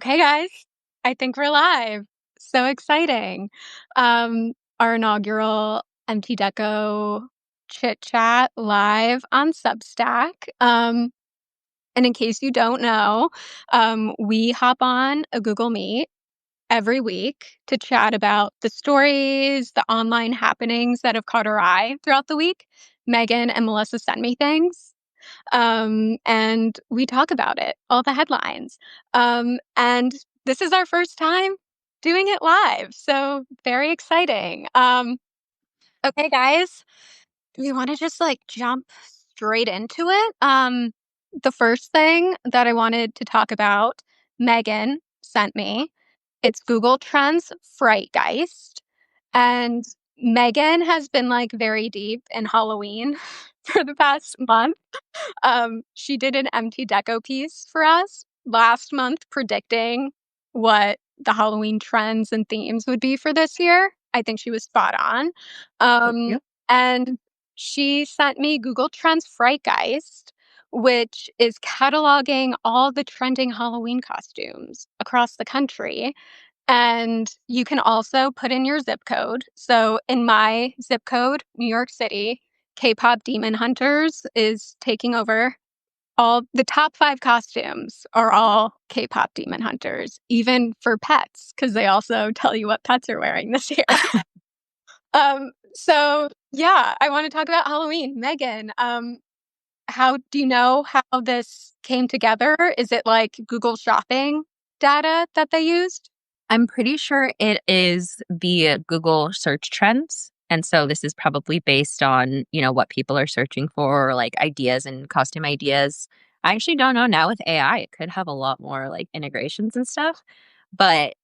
Okay, guys, I think we're live. So exciting. Our inaugural MT Deco chit chat live on Substack. And in case you don't know, we hop on a Google Meet every week to chat about the stories, the online happenings that have caught our eye throughout the week. Megan and Melissa send me things. And we talk about it, all the headlines. And this is our first time doing it live, so very exciting. Okay, guys, do we want to just jump straight into it? The first thing that I wanted to talk about, Megan sent me. It's Google Trends Frightgeist, and Megan has been very deep in Halloween for the past month. She did an MT Deco piece for us last month predicting what the Halloween trends and themes would be for this year. I think she was spot on. Yep. And she sent me Google Trends Frightgeist, which is cataloging all the trending Halloween costumes across the country. And you can also put in your zip code. So in my zip code, New York City, K-pop Demon Hunters is taking over. All the top 5 costumes are all K-pop Demon Hunters, even for pets, because they also tell you what pets are wearing this year. So yeah, I want to talk about Halloween. Megan, how do you know how this came together? Is it Google Shopping data that they used? I'm pretty sure it is the Google search trends. And so this is probably based on, what people are searching for, like ideas and costume ideas. I actually don't know now with AI, it could have a lot more like integrations and stuff. But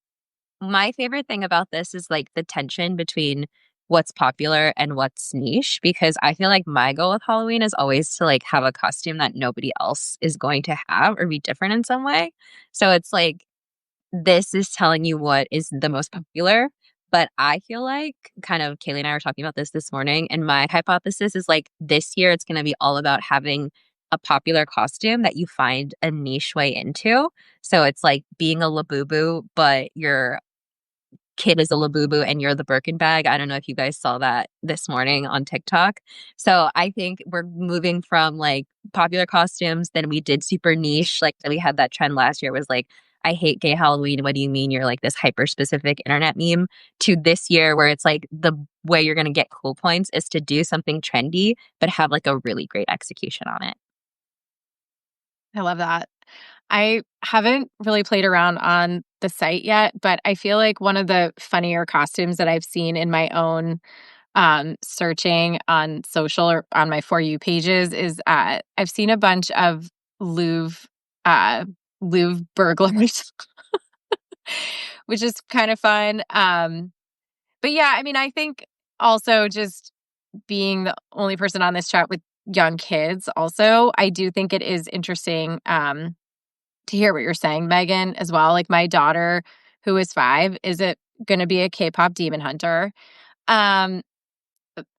my favorite thing about this is like the tension between what's popular and what's niche, because I feel like my goal with Halloween is always to like have a costume that nobody else is going to have or be different in some way. So it's like this is telling you what is the most popular. But I feel like kind of Kaylee and I were talking about this morning, and my hypothesis is like this year it's going to be all about having a popular costume that you find a niche way into. So it's like being a Labubu, but your kid is a Labubu and you're the Birkin bag. I don't know if you guys saw that this morning on TikTok. So I think we're moving from like popular costumes, then we did super niche. Like we had that trend last year was like, I hate gay Halloween. What do you mean you're like this hyper specific internet meme? To this year where it's like the way you're going to get cool points is to do something trendy, but have like a really great execution on it. I love that. I haven't really played around on the site yet, but I feel like one of the funnier costumes that I've seen in my own searching on social or on my For You pages is I've seen a bunch of Louvre Louvre burglars, which is kind of fun. But yeah, I mean, I think also just being the only person on this chat with young kids, also, I do think it is interesting to hear what you're saying, Megan, as well. Like my daughter, who is 5, is it going to be a K-pop demon hunter? Um,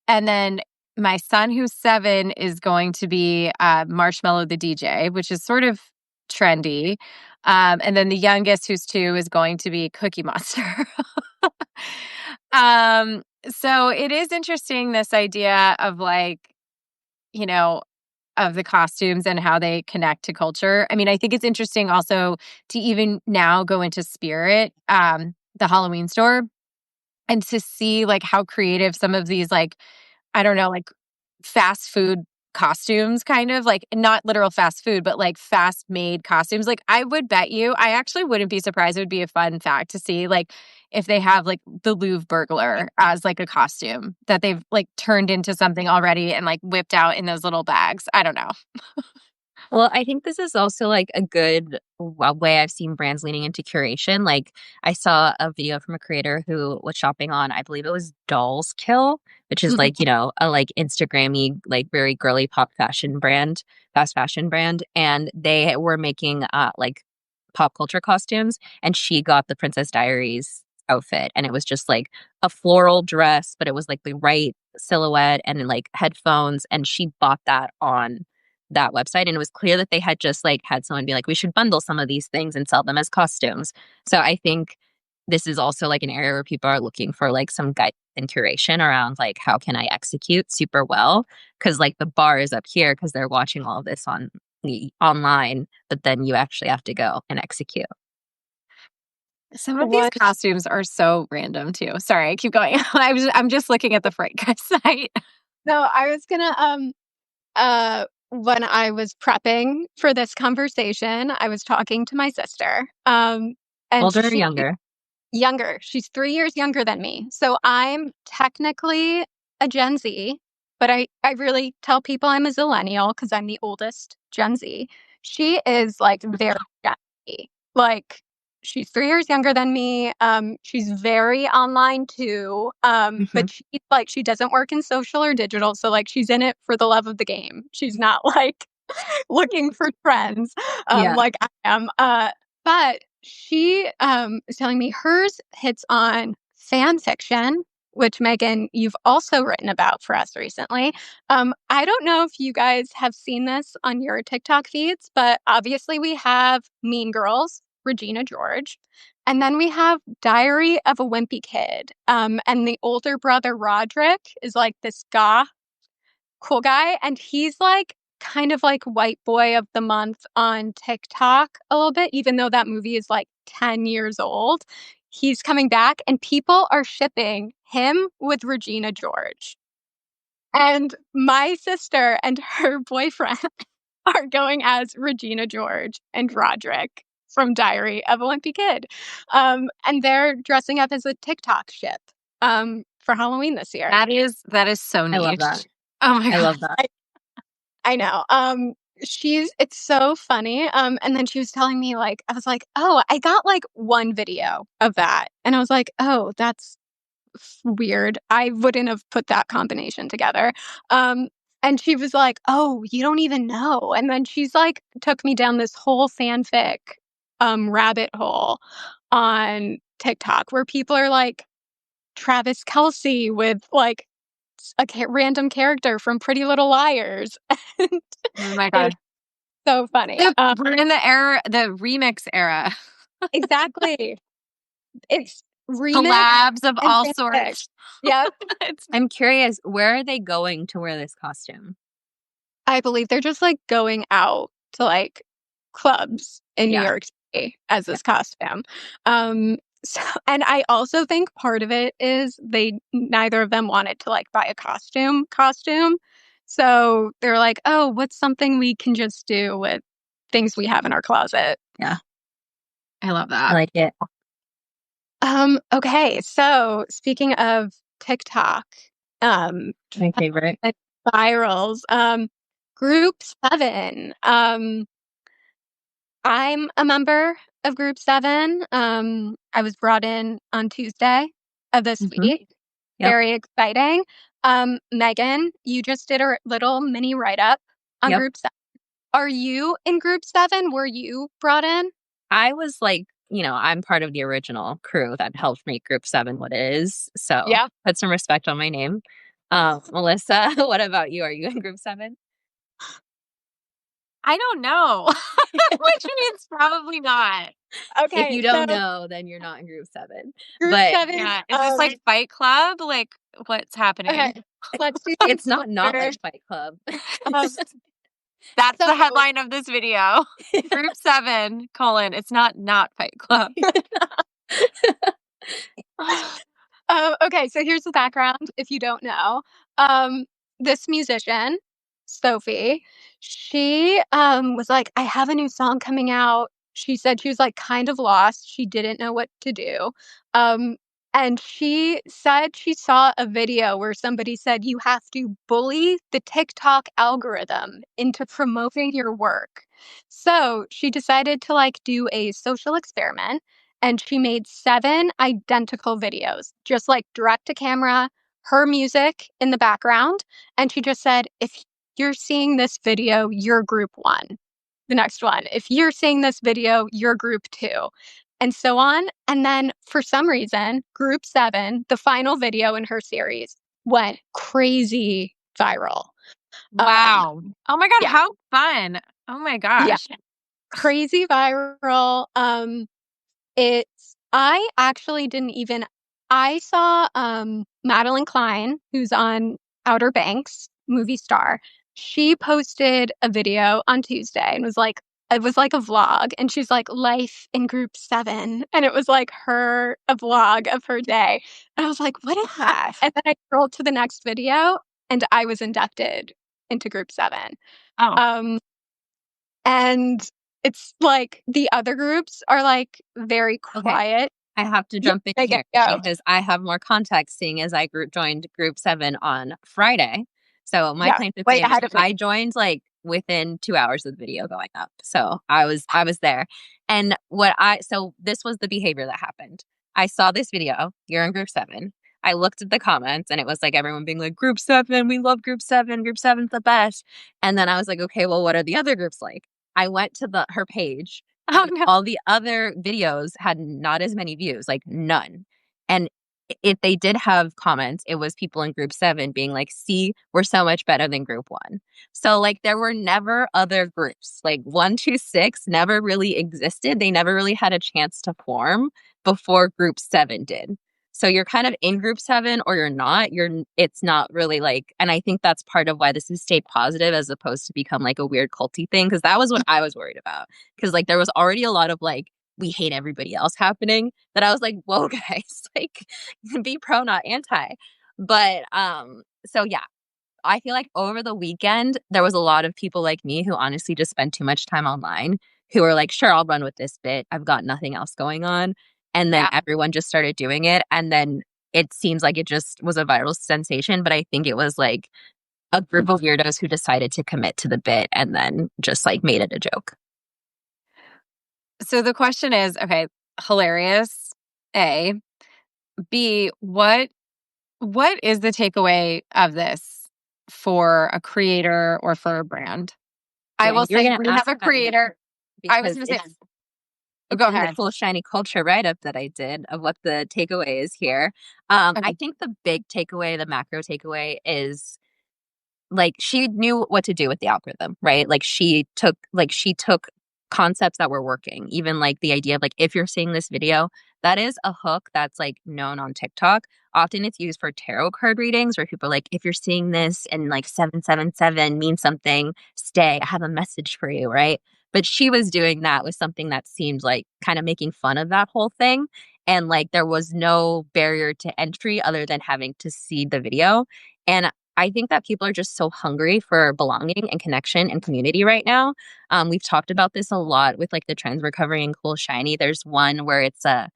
and then my son, who's 7, is going to be Marshmallow the DJ, which is sort of trendy. And then the youngest, who's 2, is going to be Cookie Monster. So it is interesting, this idea of of the costumes and how they connect to culture. I mean, I think it's interesting also to even now go into Spirit, the Halloween store, and to see how creative some of these I don't know, fast food costumes, kind of not literal fast food, but fast made costumes. I would bet you, I actually wouldn't be surprised. It would be a fun fact to see if they have the Louvre burglar as a costume that they've turned into something already and whipped out in those little bags. I don't know. Well, I think this is also like a good way I've seen brands leaning into curation. Like I saw a video from a creator who was shopping on, I believe it was Dolls Kill, which is a Instagrammy, very girly pop fashion brand, fast fashion brand. And they were making pop culture costumes, and she got the Princess Diaries outfit, and it was just like a floral dress, but it was like the right silhouette and headphones, and she bought that on that website, and it was clear that they had just like had someone be like, we should bundle some of these things and sell them as costumes. So I think this is also like an area where people are looking for like some guide and curation around like how can I execute super well, because like the bar is up here because they're watching all of this on the online, but then you actually have to go and execute. Some of these What? costumes are so random too. Sorry, I keep going. I'm just looking at the Fright Guy site. No, I was gonna when I was prepping for this conversation, I was talking to my sister. And Older or she younger? younger. She's 3 years younger than me. So I'm technically a Gen Z, but I really tell people I'm a Zillennial because I'm the oldest Gen Z. She is like very Gen Z. Like she's 3 years younger than me. She's very online too. Hmm. But she doesn't work in social or digital. So like she's in it for the love of the game. She's not like looking for trends, Yeah. like I am. But she is telling me hers hits on fan fiction, which Megan, you've also written about for us recently. I don't know if you guys have seen this on your TikTok feeds, but obviously we have Mean Girls, Regina George. And then we have Diary of a Wimpy Kid. And the older brother, Roderick, is like this goth cool guy. And he's like kind of like white boy of the month on TikTok a little bit, even though that movie is like 10 years old. He's coming back and people are shipping him with Regina George. And my sister and her boyfriend are going as Regina George and Roderick from Diary of a Wimpy Kid. And they're dressing up as a TikTok ship for Halloween this year. That is so I love niche. that. Oh my I god. love that. I know. It's so funny. And then she was telling me like, I was like, oh, I got like one video of that. And I was like, oh, that's weird. I wouldn't have put that combination together. Um, and she was like, oh, you don't even know. And then she's like, took me down this whole fanfic rabbit hole on TikTok where people are like Travis Kelsey with like random character from Pretty Little Liars. And Oh my god. it's so funny. We're in the remix era. Exactly. It's remix Collabs of and all fanfic. sorts. Yep. I'm curious, where are they going to wear this costume? I believe they're just like going out to like clubs in New Yeah. York City as Yeah. this costume. So, and I also think part of it is they neither of them wanted to like buy a costume. So they're like, oh, what's something we can just do with things we have in our closet? Yeah. I love I that. like it. Okay, so speaking of TikTok, My favorite. and virals, Group 7. I'm a member of Group 7. I was brought in on Tuesday of this Hmm. week. Yep. Very exciting. Megan, you just did a little mini write-up on Yep. Group 7. Are you in Group 7? Were you brought in? I was like, I'm part of the original crew that helped make Group 7 what it is. So Yeah. put some respect on my name. Melissa, what about you? Are you in Group 7? I don't know. Which means probably not. If Okay, you so don't know, then you're not in Group 7. Group But 7, Yeah. Is this like Fight Club? Like what's happening? okay, let's do some it's not clear. like Fight Club. Um, That's so the headline of this video. Group 7, it's not Fight Club. Okay, so here's the background if you don't know. Um, this musician, Sophie, she was like, I have a new song coming out. She said she was like kind of lost. She didn't know what to do. Um, and she said she saw a video where somebody said you have to bully the TikTok algorithm into promoting your work. So she decided to like do a social experiment and she made 7 identical videos, just like direct to camera, her music in the background. And she just said, if you're seeing this video, you're group 1. The next one, if you're seeing this video, you're group 2, and so on. And then for some reason, group 7, the final video in her series, went crazy viral. Wow. Oh my God, Yeah. how fun. Oh my Yeah. gosh. Crazy viral. I actually didn't even I saw Madeline Klein, who's on Outer Banks, movie star. She posted a video on Tuesday and was like it was like a vlog, and she's like life in group 7, and it was like a vlog of her day. And I was like, what is that? And then I scrolled to the next video and I was inducted into group 7. Oh, Um and it's like the other groups are like very Okay. quiet. I have to Yeah, jump in they here get go. because I have more context seeing as I joined group 7 on Friday. So my Yeah, claim to way fame, ahead of me. I joined like within 2 hours of the video going up. So I was there. And so this was the behavior that happened. I saw this video, you're in group 7. I looked at the comments and it was like everyone being like, group 7, we love group 7, group 7's the best. And then I was like, okay, well, what are the other groups like? I went to her page. oh no. All the other videos had not as many views, like none. And if they did have comments, it was people in group 7 being like, see, we're so much better than group 1. So like there were never other groups. Like 1, 2, 6 never really existed. They never really had a chance to form before group 7 did. So you're kind of in group 7 or you're not. It's not really like, and I think that's part of why this has stayed positive as opposed to become like a weird culty thing. Cause that was what I was worried about. Cause like there was already a lot of like, we hate everybody else happening that I was like, whoa guys, like be pro, not anti. But so yeah, I feel like over the weekend, there was a lot of people like me who honestly just spend too much time online who are like, sure, I'll run with this bit. I've got nothing else going on. And then Yeah. everyone just started doing it. And then it seems like it just was a viral sensation. But I think it was like a group of weirdos who decided to commit to the bit and then just like made it a joke. So the question is, okay, hilarious. A. B, what is the takeaway of this for a creator or for a brand? I Yeah, will you're say gonna we ask have a that creator. I was because going to say, it's go in the ahead. cool shiny culture write-up that I did of what the takeaway is here. I Okay. think the big takeaway, the macro takeaway is like she knew what to do with the algorithm, right? Like she took concepts that were working, even like the idea of like if you're seeing this video, that is a hook that's like known on TikTok. Often it's used for tarot card readings where people are like, if you're seeing this and like 777 means something, stay. I have a message for you, right? But she was doing that with something that seemed like kind of making fun of that whole thing. And like there was no barrier to entry other than having to see the video. And I think that people are just so hungry for belonging and connection and community right now. We've talked about this a lot with like the trends recovery and cool shiny. There's one where it's I'm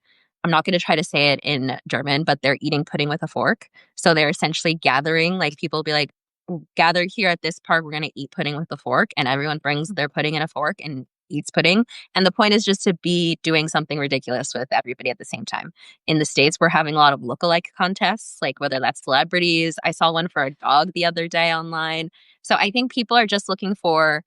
not going to try to say it in German, but they're eating pudding with a fork. So they're essentially gathering, like people will be like, gather here at this park, we're going to eat pudding with a fork. And everyone brings their pudding and a fork and eats pudding. And the point is just to be doing something ridiculous with everybody at the same time. In the States, we're having a lot of lookalike contests, like whether that's celebrities. I saw one for a dog the other day online. So I think people are just looking for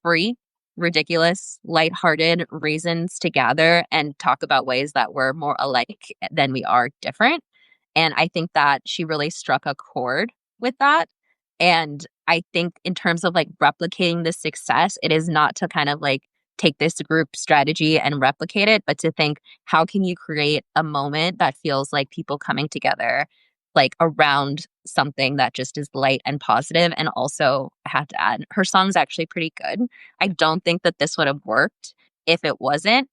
free, ridiculous, lighthearted reasons to gather and talk about ways that we're more alike than we are different. And I think that she really struck a chord with that. And I think in terms of like replicating the success, it is not to kind of like take this group strategy and replicate it, but to think, how can you create a moment that feels like people coming together, like around something that just is light and positive. And also, I have to add, her song's actually pretty good. I don't think that this would have worked if it wasn't.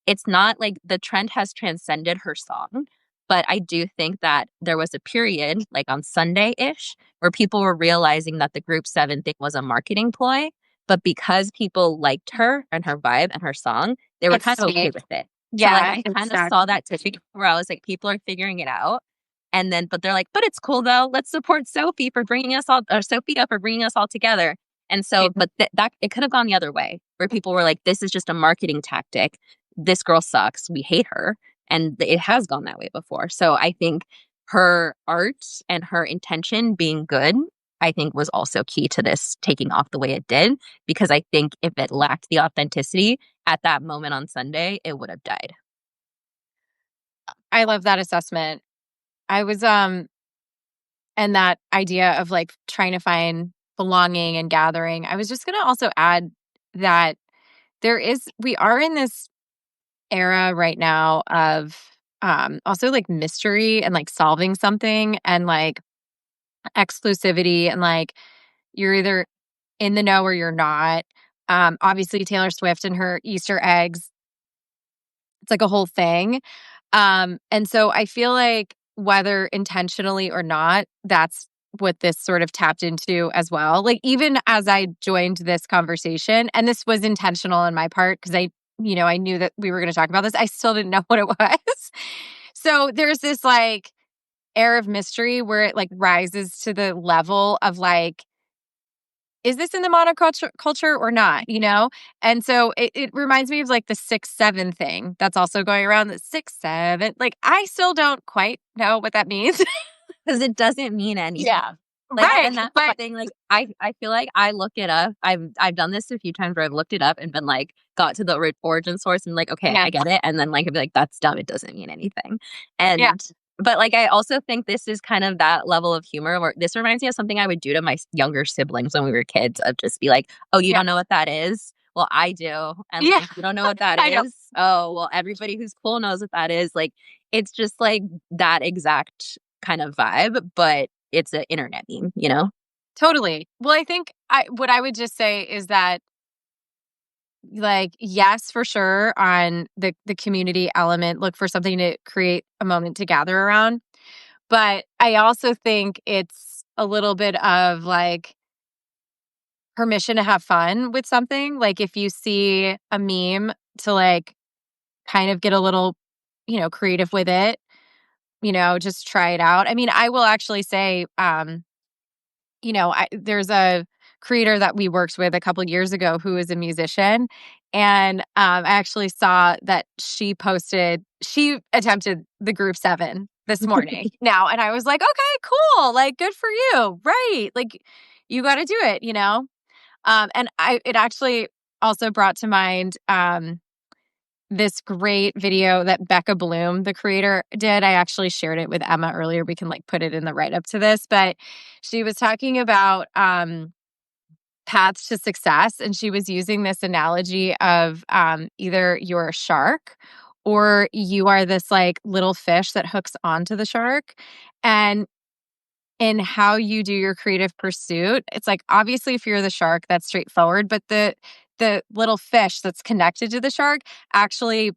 It's not like the trend has transcended her song, but I do think that there was a period, like on Sunday ish, where people were realizing that the group 7 thing was a marketing ploy. But because people liked her and her vibe and her song, they were It's kind of okay sweet. with it. So like Yeah, I it's kind of sad. saw that tipping where I was like, people are figuring it out. And then, but they're like, but it's cool though. Let's support Sophie for bringing us all, or Sophia for bringing us all together. And so, but that it could have gone the other way, where people were like, this is just a marketing tactic. This girl sucks. We hate her. And it has gone that way before. So I think her art and her intention being good, I think was also key to this taking off the way it did. Because I think if it lacked the authenticity at that moment on Sunday, it would have died. I love that assessment. I was and that idea of like trying to find belonging and gathering. I was just going to also add that we are in this era right now of also like mystery and like solving something and like exclusivity and like you're either in the know or you're not. Obviously Taylor Swift and her Easter eggs, it's like a whole thing. And so I feel like whether intentionally or not, that's what this sort of tapped into as well. Like even as I joined this conversation, and this was intentional on my part because I knew that we were going to talk about this. I still didn't know what it was. So there's this like air of mystery where it like rises to the level of like, is this in the monoculture culture or not? And so it reminds me of like the 6-7 thing that's also going around, the 6-7. Like I still don't quite know what that means. Because it doesn't mean anything. Yeah. Like, Right. and that's the thing. Like, I feel like I look it up. I've done this a few times where I've looked it up and been like, got to the origin source and like, okay, Yeah. I get it. And then like, I'd be like, that's dumb. It doesn't mean anything. Yeah. And but like, I also think this is kind of that level of humor where this reminds me of something I would do to my younger siblings when we were kids, of just be like, oh, you Yeah. don't know what that is? Well, I do. And Yeah. like, you don't know what that I know. is? Oh, well, everybody who's cool knows what that is. Like, it's just like that exact kind of vibe, but it's an internet meme. Totally. Well, I think what I would just say is that like, yes, for sure on the community element, look for something to create a moment to gather around. But I also think it's a little bit of like permission to have fun with something. Like if you see a meme to like kind of get a little, creative with it, just try it out. I mean, I will actually say, there's a creator that we worked with a couple of years ago who is a musician. And I actually saw that she attempted the group 7 this morning now. And I was like, okay, cool. Like, good for you. Right. Like, you got to do it. And it actually also brought to mind, this great video that Becca Bloom, the creator, did. I actually shared it with Emma earlier. We can like put it in the write up to this, but she was talking about paths to success. And she was using this analogy of either you're a shark or you are this like little fish that hooks onto the shark. And in how you do your creative pursuit, it's like obviously if you're the shark, that's straightforward, but the little fish that's connected to the shark actually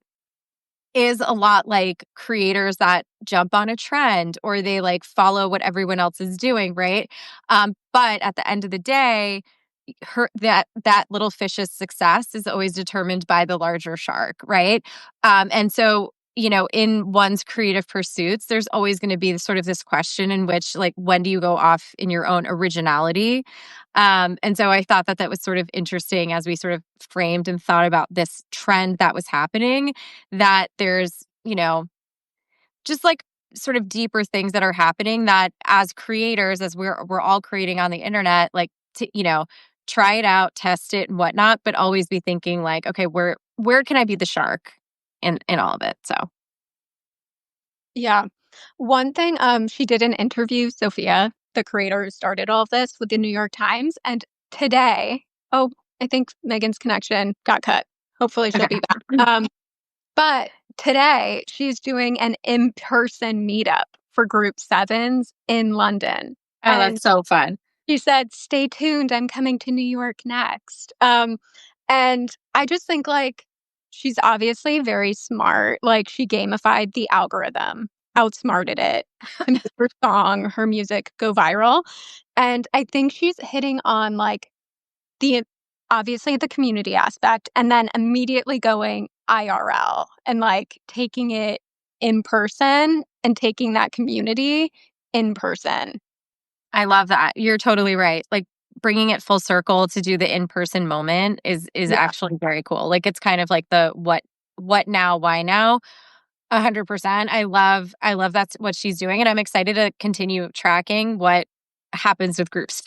is a lot like creators that jump on a trend or they like follow what everyone else is doing, right? But at the end of the day, that little fish's success is always determined by the larger shark, right? And so in one's creative pursuits, there's always going to be this question in which, like, when do you go off in your own originality? And so I thought that was sort of interesting as we sort of framed and thought about this trend that was happening, that there's, just like sort of deeper things that are happening that as creators, as we're all creating on the internet, like, to, try it out, test it and whatnot, but always be thinking like, okay, where can I be the shark in all of it? So Yeah. One thing, she did an interview, Sophia, the creator who started all of this, with the New York Times. And today, oh, I think Megan's connection got cut. Hopefully she'll be back. But today she's doing an in-person meetup for Group Sevens in London. oh, that's so fun. She said, "Stay tuned. I'm coming to New York next." And I just think like she's obviously very smart. Like she gamified the algorithm, outsmarted it to make her song, her music go viral. And I think she's hitting on like the obviously the community aspect and then immediately going IRL and like taking it in person and taking that community in person. I love that. You're totally right. Like bringing it full circle to do the in-person moment is Yeah. actually very cool. Like it's kind of like the what now, why now? 100%. I love that's what she's doing, and I'm excited to continue tracking what happens with groups.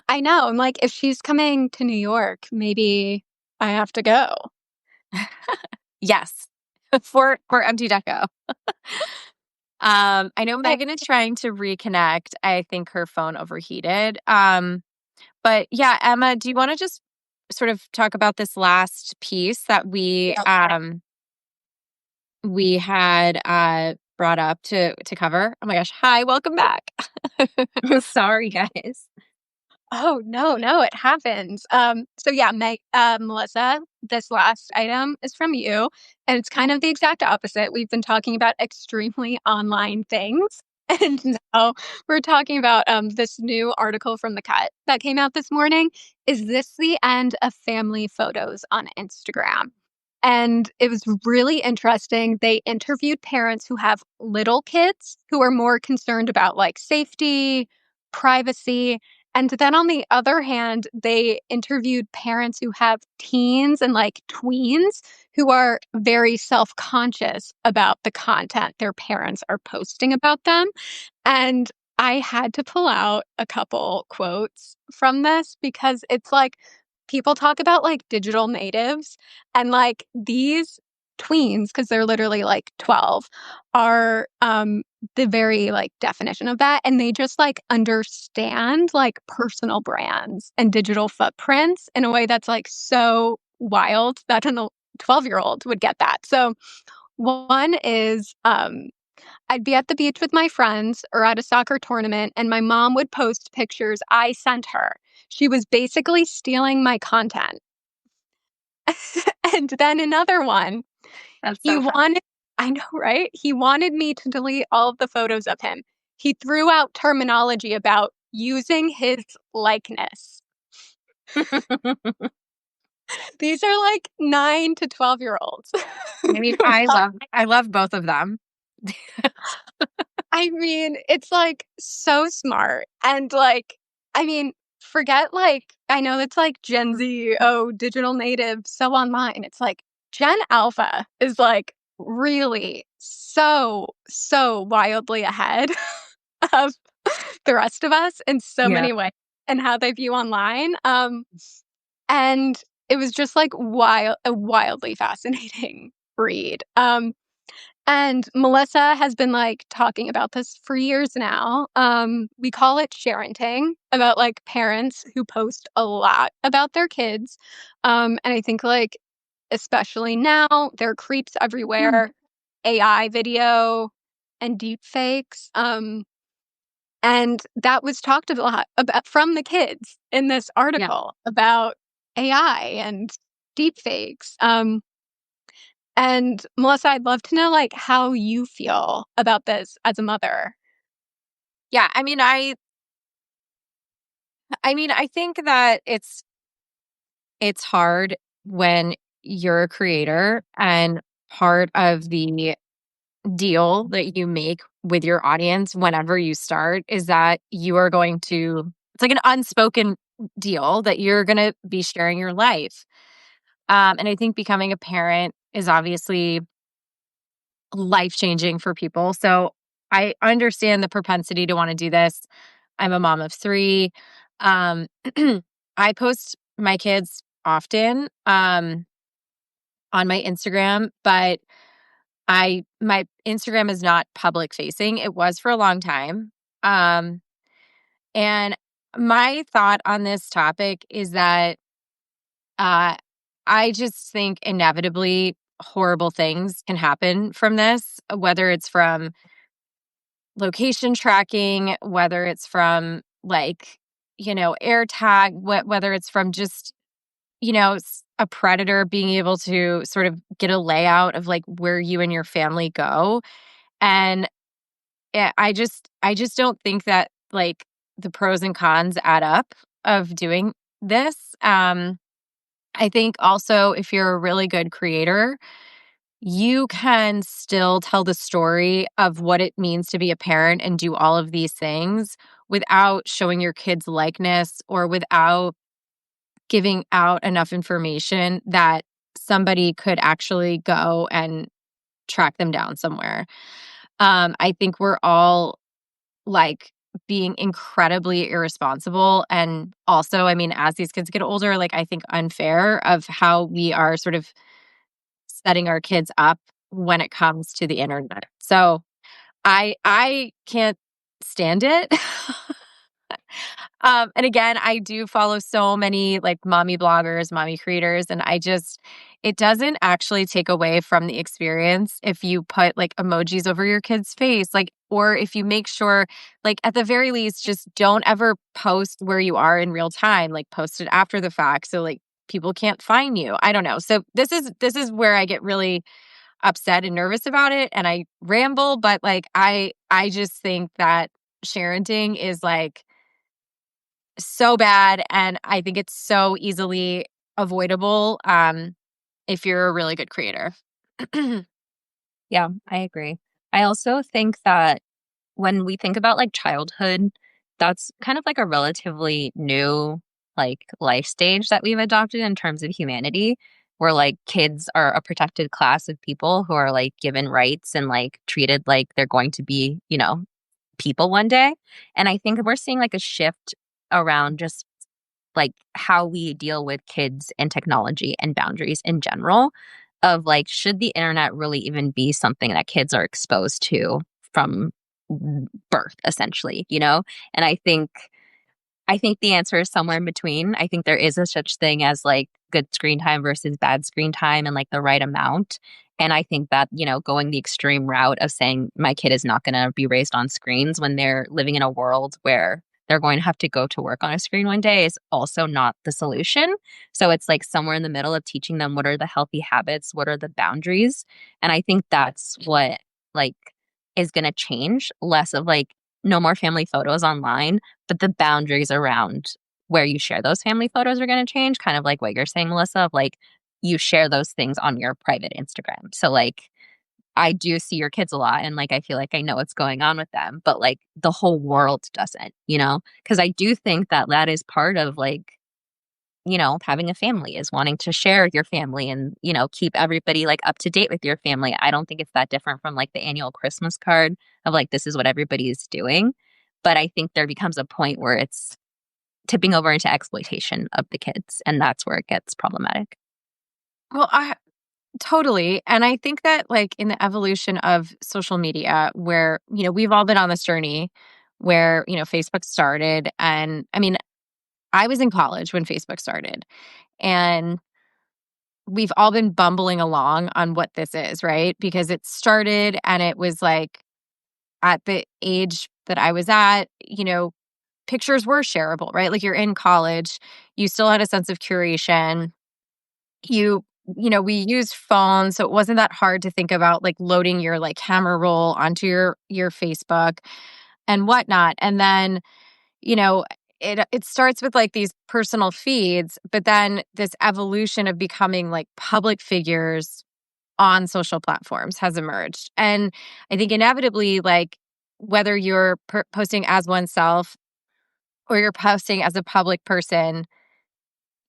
I know. I'm like, if she's coming to New York, maybe I have to go. Yes. For Empty Deco. I know Megan is trying to reconnect. I think her phone overheated. But yeah, Emma, do you want to just sort of talk about this last piece that we had brought up to cover? Oh my gosh. Hi, welcome back. Sorry, guys. Oh, no, no, it happens. So yeah, Melissa, this last item is from you, and it's kind of the exact opposite. We've been talking about extremely online things, and now we're talking about this new article from The Cut that came out this morning. Is this the end of family photos on Instagram? And it was really interesting. They interviewed parents who have little kids who are more concerned about like safety, privacy, and then on the other hand, they interviewed parents who have teens and like tweens who are very self-conscious about the content their parents are posting about them. And I had to pull out a couple quotes from this because it's like people talk about like digital natives and like these tweens, because they're literally like 12, are the very like definition of that. And they just like understand like personal brands and digital footprints in a way that's like so wild that a 12-year-old would get that. So one is I'd be at the beach with my friends or at a soccer tournament, and my mom would post pictures I sent her. She was basically stealing my content. And then another one, That's he so fun. wanted, I know, right? He wanted me to delete all of the photos of him. He threw out terminology about using his likeness. These are like 9 to 12-year-olds. I mean, I love both of them. I mean, it's like so smart. And like, I mean, forget like, I know it's like Gen Z, oh, digital native, so online. It's like Gen Alpha is like really so wildly ahead of the rest of us in so Yeah. many ways and how they view online. And it was just like a wildly fascinating read. And Melissa has been like talking about this for years now. We call it sharenting, about like parents who post a lot about their kids. And I think like especially now there are creeps everywhere, AI video and deep fakes. And that was talked a lot about from the kids in this Yeah. article about AI and deep fakes. And Melissa, I'd love to know like how you feel about this as a mother. Yeah, I think that it's hard when you're a creator and part of the deal that you make with your audience whenever you start is that you are going to it's like an unspoken deal that you're going to be sharing your life. And I think becoming a parent is obviously life changing for people. So I understand the propensity to want to do this. I'm a mom of three. Um, I post my kids often on my Instagram, but my Instagram is not public facing. It was for a long time. Um, and my thought on this topic is that uh, I just think inevitably horrible things can happen from this, whether it's from location tracking, whether it's from like, air tag, whether it's from just, a predator being able to sort of get a layout of like where you and your family go. And I just don't think that like the pros and cons add up of doing this. I think also if you're a really good creator, you can still tell the story of what it means to be a parent and do all of these things without showing your kids likeness or without giving out enough information that somebody could actually go and track them down somewhere. I think we're all like being incredibly irresponsible. And also, I mean, as these kids get older, like I think unfair of how we are sort of setting our kids up when it comes to the internet. So I can't stand it. And again, I do follow so many like mommy bloggers, mommy creators, and it doesn't actually take away from the experience if you put like emojis over your kid's face, like, or if you make sure, like, at the very least, just don't ever post where you are in real time, like, post it after the fact. So, like, people can't find you. I don't know. So this is where I get really upset and nervous about it and I ramble, but like I just think that sharenting is like so bad and I think it's so easily avoidable if you're a really good creator. Yeah, I agree. I also think that when we think about like childhood, that's kind of like a relatively new like life stage that we've adopted in terms of humanity, where like kids are a protected class of people who are like given rights and like treated like they're going to be, people one day. And I think we're seeing like a shift around just like how we deal with kids and technology and boundaries in general of like should the internet really even be something that kids are exposed to from birth essentially. And I think the answer is somewhere in between. I think there is a such thing as like good screen time versus bad screen time and like the right amount. And I think that, going the extreme route of saying my kid is not going to be raised on screens when they're living in a world where they're going to have to go to work on a screen one day is also not the solution. So it's like somewhere in the middle of teaching them what are the healthy habits, what are the boundaries. And I think that's what like is going to change less of like no more family photos online, but the boundaries around where you share those family photos are going to change, kind of like what you're saying, Melissa, of like you share those things on your private Instagram. So like I do see your kids a lot and like I feel like I know what's going on with them, but like the whole world doesn't. Because I do think that that is part of like having a family is wanting to share your family and, keep everybody like up to date with your family. I don't think it's that different from like the annual Christmas card of like, this is what everybody is doing. But I think there becomes a point where it's tipping over into exploitation of the kids. And that's where it gets problematic. Well, I totally. And I think that like in the evolution of social media where, we've all been on this journey where, Facebook started and I mean, I was in college when Facebook started and we've all been bumbling along on what this is, right? Because it started and it was like at the age that I was at, pictures were shareable, right? Like you're in college, you still had a sense of curation. We used phones, so it wasn't that hard to think about like loading your like camera roll onto your Facebook and whatnot. And then, you know, it starts with like these personal feeds, but then this evolution of becoming like public figures on social platforms has emerged. And I think inevitably, like whether you're posting as oneself or you're posting as a public person,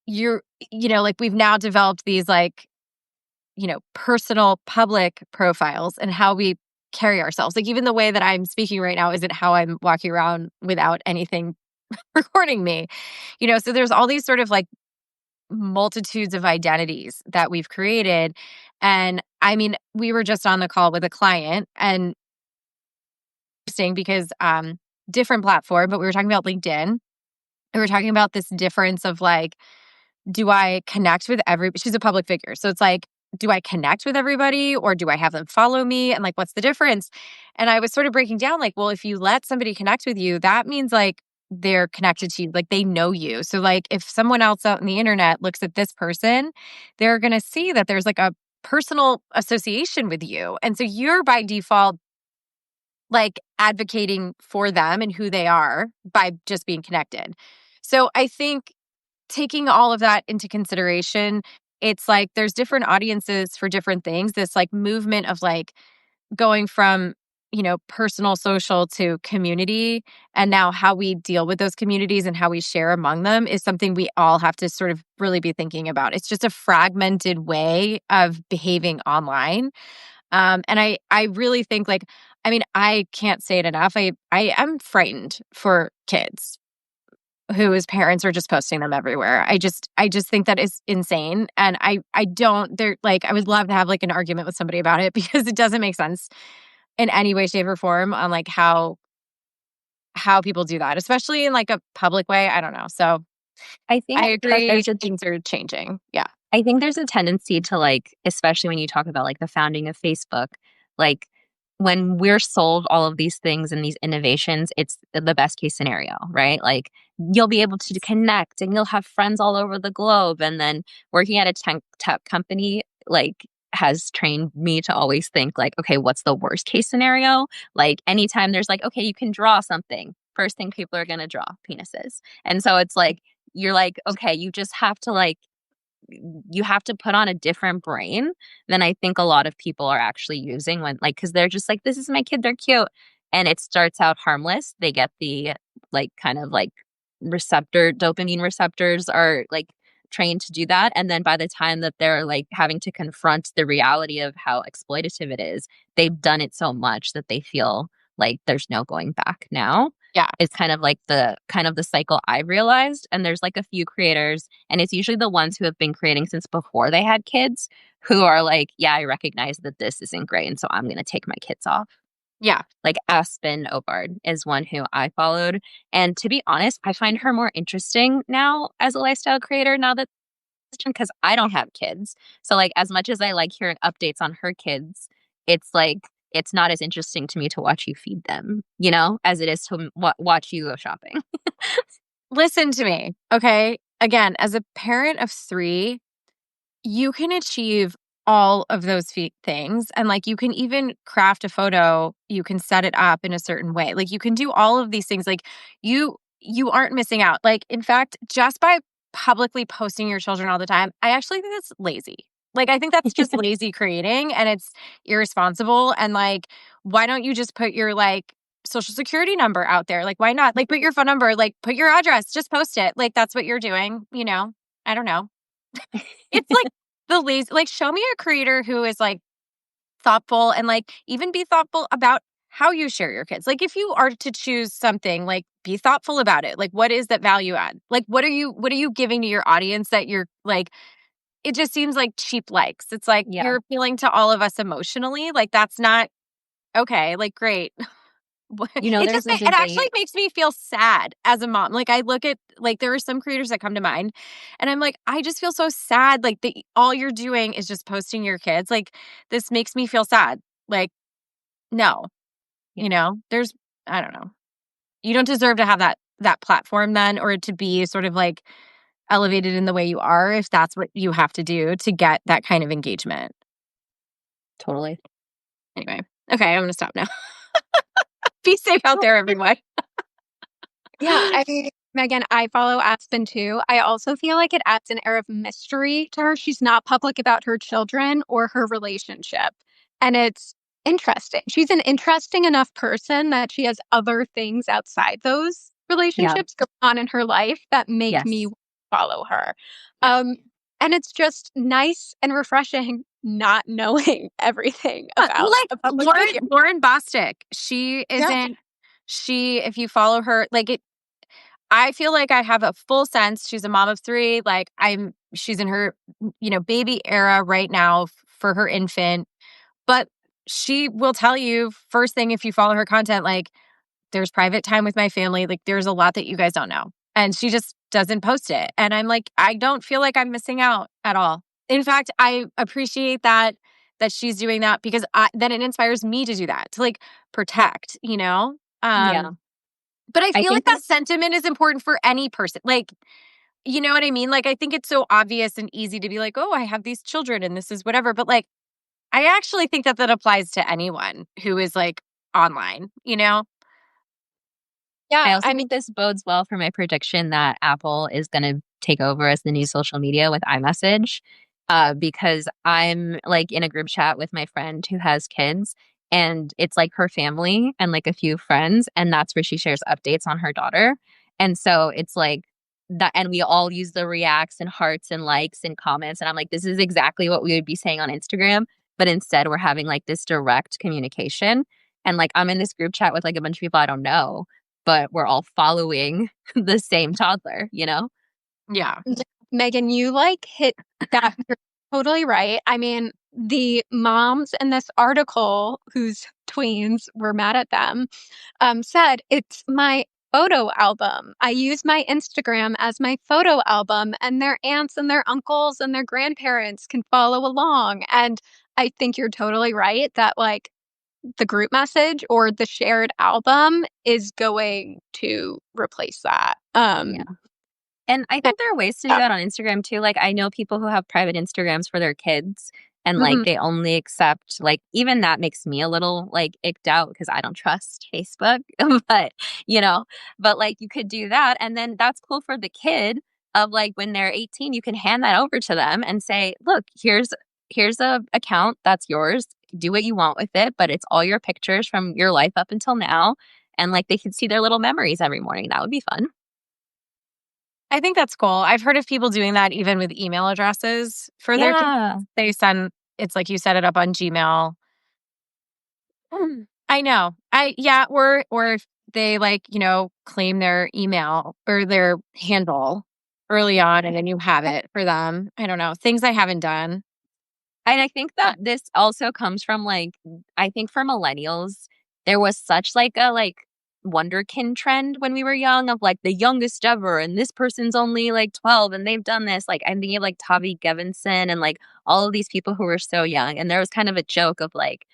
you're, like we've now developed these like, personal public profiles and how we carry ourselves. Like even the way that I'm speaking right now isn't how I'm walking around without anything recording me. So there's all these sort of like multitudes of identities that we've created. And I mean, we were just on the call with a client and interesting because different platform, but we were talking about LinkedIn. And we were talking about this difference of like, do I connect with she's a public figure. So it's like, do I connect with everybody or do I have them follow me? And like, what's the difference? And I was sort of breaking down like, well, if you let somebody connect with you, that means like they're connected to you, like they know you. So like if someone else out in the internet looks at this person, they're going to see that there's like a personal association with you. And so you're by default like advocating for them and who they are by just being connected. So I think taking all of that into consideration, it's like there's different audiences for different things. This like movement of like going from, personal social to community and now how we deal with those communities and how we share among them is something we all have to sort of really be thinking about. It's just a fragmented way of behaving online. And I really think like, I mean, I can't say it enough. I am frightened for kids whose parents are just posting them everywhere. I just think that is insane. And I don't they're like I would love to have like an argument with somebody about it because it doesn't make sense in any way, shape, or form on like how how people do that, especially in like a public way. I don't know. So I think I that agree there's a things are changing. Yeah. I think there's a tendency to like, especially when you talk about like the founding of Facebook, like when we're sold all of these things and these innovations, it's the best case scenario, right? Like you'll be able to connect and you'll have friends all over the globe. And then working at a tech company, like has trained me to always think like, okay, what's the worst case scenario? Like anytime there's like, okay, you can draw something. First thing people are going to draw penises. And so it's like, you're like, okay, you just have to like, you have to put on a different brain than I think a lot of people are actually using when like because they're just like this is my kid, they're cute, and it starts out harmless. They get the like kind of like dopamine receptors are like trained to do that, and then by the time that they're like having to confront the reality of how exploitative it is, they've done it so much that they feel like there's no going back now. Yeah. It's kind of the cycle I've realized. And there's like a few creators, and it's usually the ones who have been creating since before they had kids who are like, yeah, I recognize that this isn't great. And so I'm going to take my kids off. Yeah. Like Aspen Obard is one who I followed. And to be honest, I find her more interesting now as a lifestyle creator now that because I don't have kids. So like as much as I like hearing updates on her kids, it's like it's not as interesting to me to watch you feed them, you know, as it is to watch you go shopping. Listen to me. Okay. Again, as a parent of 3, you can achieve all of those things. And like you can even craft a photo, you can set it up in a certain way. Like you can do all of these things. Like you aren't missing out. Like in fact, just by publicly posting your children all the time, I actually think that's lazy. Like I think that's just lazy creating and it's irresponsible. And like, why don't you just put your like social security number out there? Like, why not? Like put your phone number, like put your address, just post it. Like that's what you're doing, you know? I don't know. It's like the lazy, like show me a creator who is like thoughtful and like even be thoughtful about how you share your kids. Like if you are to choose something, like be thoughtful about it. Like what is that value add? Like what are you giving to your audience that you're like it just seems like cheap likes. It's like Yeah. you're appealing to all of us emotionally. Like that's not okay. Like great. You know, It there's just a it actually debate. makes me feel sad as a mom. Like I look at like there are some creators that come to mind and I'm like I just feel so sad like that all you're doing is just posting your kids. Like this makes me feel sad. Like no. Yeah, You know, there's I don't know. You don't deserve to have that platform then or to be sort of like elevated in the way you are if that's what you have to do to get that kind of engagement. totally. Anyway. Okay, I'm going to stop now. Be safe out there everyone. Yeah, I mean, Megan, I follow Aspen too. I also feel like it adds an air of mystery to her. She's not public about her children or her relationship. And it's interesting. She's an interesting enough person that she has other things outside those Yeah. relationships going on in her life that make me Yes. follow her. Yeah. And it's just nice and refreshing not knowing everything about Like a public figure. Lauren Bostic, she Yeah. isn't she if you follow her like it I feel like I have a full sense she's a mom of 3 like she's in her baby era right now for her infant but she will tell you first thing if you follow her content like there's private time with my family like there's a lot that you guys don't know and she just doesn't post it and I'm like I don't feel like I'm missing out at all. In fact, I appreciate that she's doing that because then it inspires me to do that to like protect, Yeah. but I I feel like think that sentiment is important for any person. Like, you know what I mean? Like, I think it's so obvious and easy to be like, oh, I have these children and this is whatever. But like, I actually think that applies to anyone who is like online, you know? I Yeah. also I mean, think this bodes well for my prediction that Apple is going to take over as the new social media with iMessage. Because I'm like in a group chat with my friend who has kids, and it's like her family and like a few friends, and that's where she shares updates on her daughter. And so it's like that, and we all use the reacts and hearts and likes and comments. And I'm like, this is exactly what we would be saying on Instagram, but instead we're having like this direct communication. And like I'm in this group chat with like a bunch of people I don't know, but we're all following the same toddler, you know? Yeah. Megan, you like hit that. You're totally right. I mean, the moms in this article whose tweens were mad at them said, it's my photo album. I use my Instagram as my photo album, and their aunts and their uncles and their grandparents can follow along. And I think you're totally right that like the group message or the shared album is going to replace that. Yeah. And I think there are ways to do Yeah. that on Instagram too. Like, I know people who have private Instagrams for their kids and like Mhm. they only accept, like, even that makes me a little like icked out because I don't trust Facebook. But, you know, but like you could do that. And then that's cool for the kid of like when they're 18, you can hand that over to them and say, look, here's a account that's yours. Do what you want with it, but it's all your pictures from your life up until now. And like they can see their little memories every morning. That would be fun. I think that's cool. I've heard of people doing that even with email addresses for their kids. Yeah. They send it's like you set it up on Gmail. I know. Yeah, or if they like, claim their email or their handle early on and then you have it for them. I don't know. Things I haven't done. And I think that this also comes from like, I think for millennials, there was such like a like wonderkin trend when we were young of like the youngest ever, and this person's only like 12 and they've done this. Like I'm thinking of like Tavi Gevinson and like all of these people who were so young. And there was kind of a joke of like,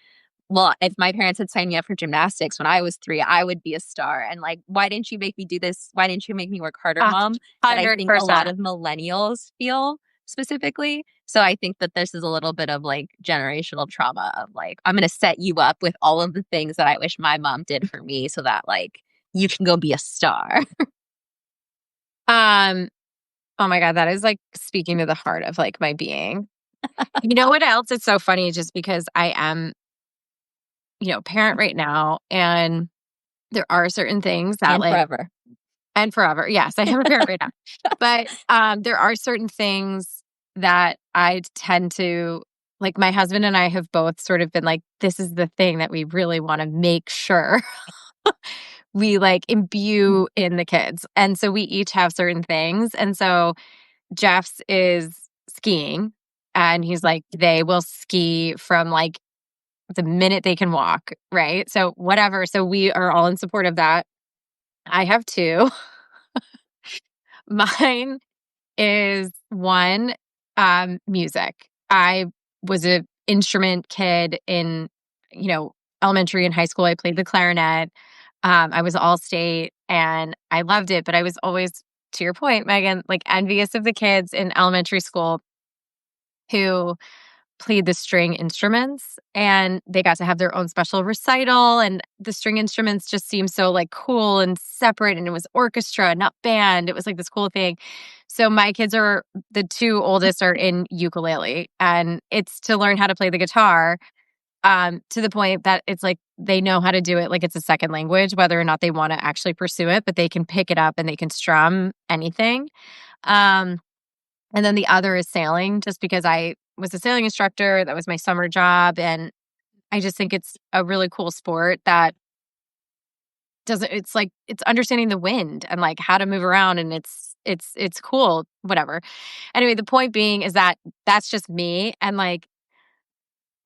well, if my parents had signed me up for gymnastics when I was 3, I would be a star. And like, why didn't you make me do this? Why didn't you make me work harder, A mom? That I think a lot 100%. of millennials feel specifically. So I think that this is a little bit of like generational trauma of like, I'm going to set you up with all of the things that I wish my mom did for me so that like you can go be a star. Um, oh my God, that is like speaking to the heart of like my being. You know what else? It's so funny just because I am, parent right now and there are certain things that And like forever. and forever. Yes, I am a parent right now. But there are certain things that I tend to like my husband and I have both sort of been like, this is the thing that we really want to make sure we like imbue in the kids. And so we each have certain things. And so Jeff's is skiing and he's like, they will ski from like the minute they can walk. Right. So whatever. So we are all in support of that. I have two. Mine is one, music. I was a instrument kid in, elementary and high school. I played the clarinet. I was all state and I loved it, but I was always, to your point, Megan, like envious of the kids in elementary school who played the string instruments and they got to have their own special recital and the string instruments just seemed so like cool and separate and it was orchestra, not band. It was like this cool thing. So my kids are the two oldest are in ukulele and it's to learn how to play the guitar to the point that it's like they know how to do it like it's a second language whether or not they want to actually pursue it, but they can pick it up and they can strum anything. Um and then the other is sailing, just because I was a sailing instructor. That was my summer job. And I just think it's a really cool sport that doesn't, it's like, it's understanding the wind and like how to move around. And it's cool, whatever. Anyway, the point being is that that's just me. And like,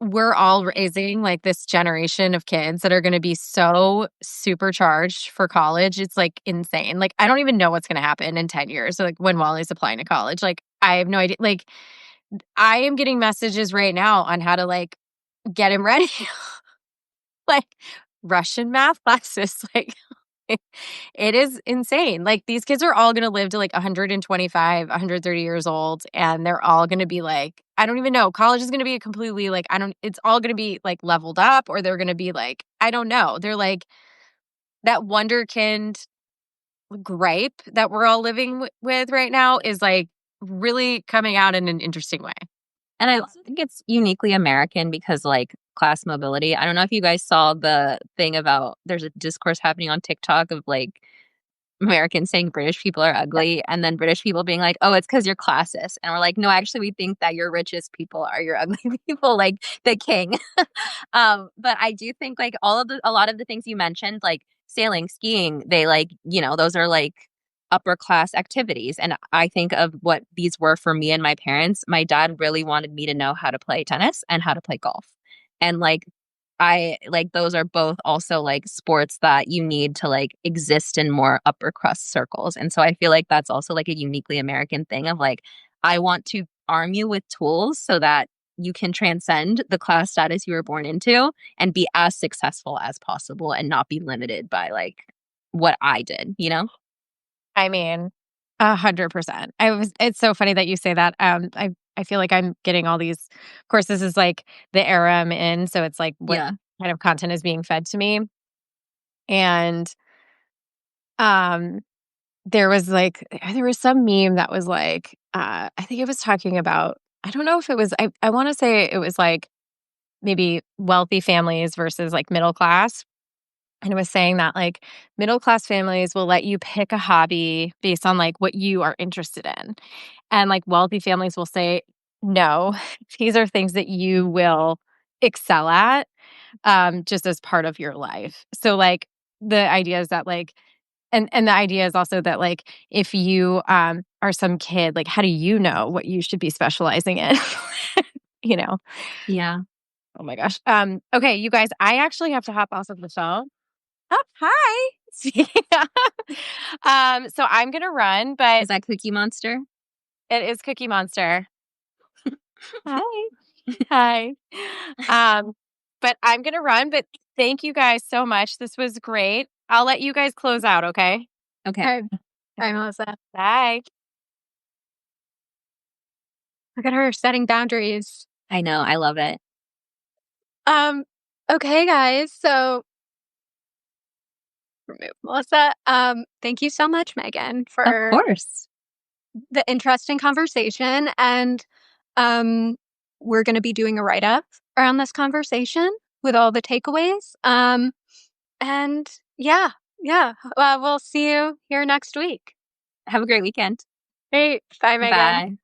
we're all raising like this generation of kids that are going to be so supercharged for college. It's like insane. Like, I don't even know what's going to happen in 10 years. So, like, when Wally's applying to college, like, I have no idea. Like, I am getting messages right now on how to like get him ready, like Russian math classes. Like, it is insane. Like, these kids are all going to live to like 125, 130 years old, and they're all going to be like, I don't even know. College is going to be a completely like, it's all going to be like leveled up, or they're going to be like, I don't know. They're like that wonderkind gripe that we're all living with right now is like really coming out in an interesting way. And I also think it's uniquely American because, like, class mobility. I don't know if you guys saw the thing about there's a discourse happening on TikTok of like Americans saying British people are ugly, and then British people being like, "Oh, it's because you're classist," and we're like, "No, actually, we think that your richest people are your ugly people, like the king." But I do think like a lot of the things you mentioned, like sailing, skiing, they like those are like upper class activities. And I think of what these were for me and my parents. My dad really wanted me to know how to play tennis and how to play golf. And like, I like those are both also like sports that you need to like exist in more upper crust circles. And so I feel like that's also like a uniquely American thing of like, I want to arm you with tools so that you can transcend the class status you were born into and be as successful as possible and not be limited by like what I did, you know? I mean, 100%. It's so funny that you say that. I feel like I'm getting all these, of course, this is like the era I'm in. So it's like what Yeah. kind of content is being fed to me. And um, there was some meme that was like, I think it was talking about, I don't know if it was, I want to say it was like maybe wealthy families versus like middle class. And it was saying that like middle class families will let you pick a hobby based on like what you are interested in. And like wealthy families will say, no, these are things that you will excel at just as part of your life. So like the idea is that like, and the idea is also that like if you are some kid, like how do you know what you should be specializing in? you know? Yeah. Oh my gosh. Okay, you guys, I actually have to hop off of the phone. Oh, hi. So I'm gonna run, but Is that Cookie Monster? it is Cookie Monster. Hi. Hi. Um, but I'm gonna run, but thank you guys so much. This was great. I'll let you guys close out, okay? Okay. Okay. Bye, Melissa. Bye. Look at her setting boundaries. I know. I love it. Um, okay, guys. So remove Melissa. Thank you so much, Megan, Of for course. the interesting conversation. And we're going to be doing a write up around this conversation with all the takeaways. And yeah, yeah. We'll see you here next week. Have a great weekend. Great. Bye, Megan. Bye.